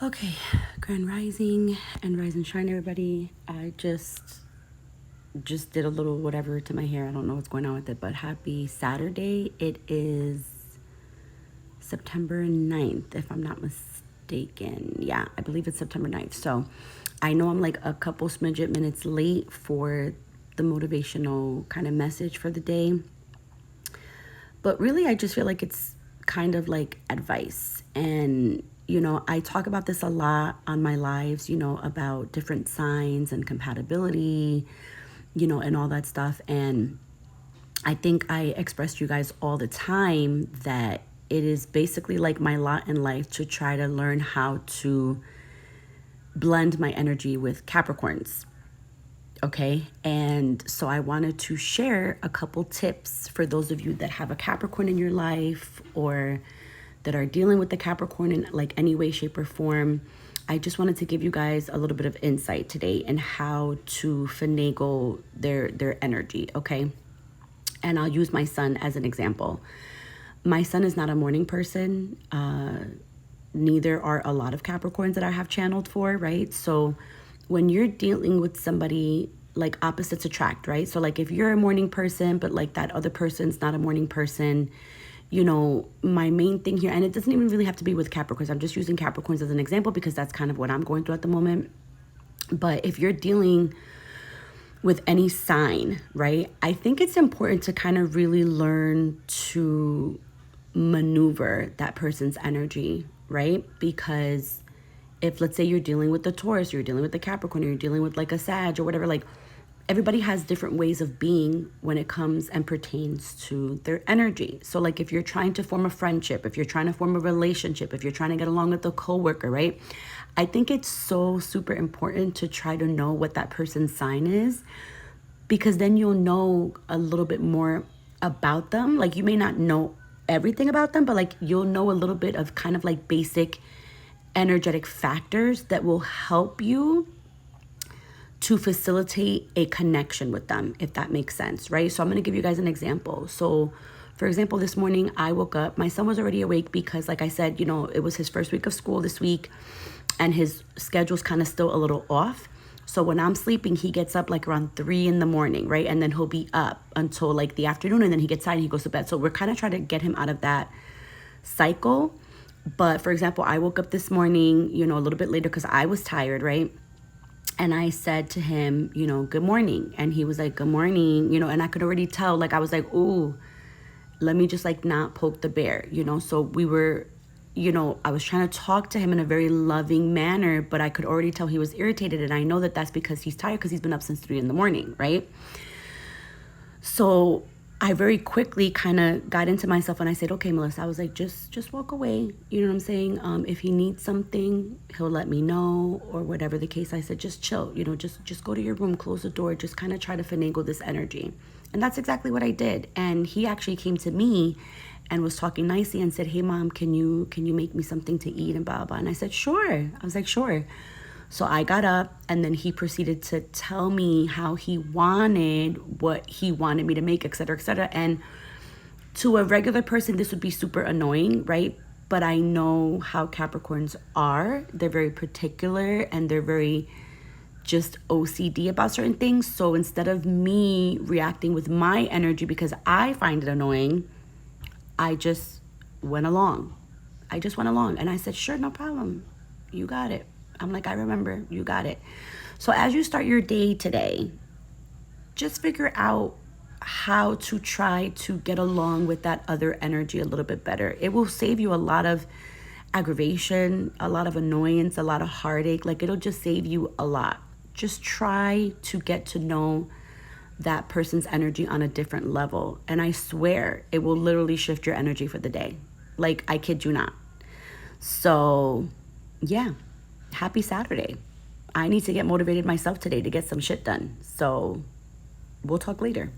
Okay, Grand Rising and Rise and Shine, everybody. I just did a little whatever to my hair. I don't know what's going on with it, but happy Saturday. It is September 9th, if I'm not mistaken. Yeah, I believe it's September 9th. So I know I'm like a couple smidget minutes late for the motivational kind of message for the day. But really, I just feel like it's kind of like advice. And, I talk about this a lot on my lives, about different signs and compatibility, and all that stuff. And I think I express to you guys all the time that it is basically like my lot in life to try to learn how to blend my energy with Capricorns. Okay. And so I wanted to share a couple tips for those of you that have a Capricorn in your life or that are dealing with the Capricorn in like any way, shape, or form. I just wanted to give you guys a little bit of insight today in how to finagle their energy. Okay. And I'll use my son as an example. My son is not a morning person. Neither are a lot of Capricorns that I have channeled for, right? So when you're dealing with somebody, like opposites attract, right? So like if you're a morning person, but like that other person's not a morning person, my main thing here, and it doesn't even really have to be with Capricorns. I'm just using Capricorns as an example because that's kind of what I'm going through at the moment. But if you're dealing with any sign, right, I think it's important to kind of really learn to maneuver that person's energy, right? Because if, let's say, you're dealing with the Taurus, you're dealing with the Capricorn, you're dealing with like a Sag or whatever, like everybody has different ways of being when it comes and pertains to their energy. So like if you're trying to form a friendship, if you're trying to form a relationship, if you're trying to get along with a coworker, right? I think it's so super important to try to know what that person's sign is, because then you'll know a little bit more about them. Like you may not know everything about them, but like you'll know a little bit of kind of like basic energetic factors that will help you to facilitate a connection with them, if that makes sense, right? So I'm going to give you guys an example. So for example, this morning I woke up, my son was already awake because like I said, it was his first week of school this week and his schedule's kind of still a little off. So when I'm sleeping, he gets up like around 3 a.m, right? And then he'll be up until like the afternoon and then he gets tired and he goes to bed. So we're kind of trying to get him out of that cycle. But for example, I woke up this morning, a little bit later because I was tired, right? And I said to him, good morning. And he was like, good morning, and I could already tell, like, I was like, ooh, let me just like not poke the bear, So we were, I was trying to talk to him in a very loving manner, but I could already tell he was irritated. And I know that that's because he's tired because he's been up since 3 a.m, right? So I very quickly kind of got into myself and I said, okay, Melissa, I was like, just walk away. You know what I'm saying? If he needs something, he'll let me know or whatever the case. I said, just chill, just go to your room, close the door, just kind of try to finagle this energy. And that's exactly what I did. And he actually came to me and was talking nicely and said, hey mom, can you make me something to eat and blah, blah. And I said, sure. I was like, sure. So I got up and then he proceeded to tell me how he wanted, what he wanted me to make, et cetera, et cetera. And to a regular person, this would be super annoying, right? But I know how Capricorns are. They're very particular and they're very just OCD about certain things. So instead of me reacting with my energy because I find it annoying, I just went along. And I said, sure, no problem. You got it. I'm like, I remember, you got it. So as you start your day today, just figure out how to try to get along with that other energy a little bit better. It will save you a lot of aggravation, a lot of annoyance, a lot of heartache. Like it'll just save you a lot. Just try to get to know that person's energy on a different level. And I swear it will literally shift your energy for the day. Like I kid you not. So yeah. Happy Saturday. I need to get motivated myself today to get some shit done. So we'll talk later.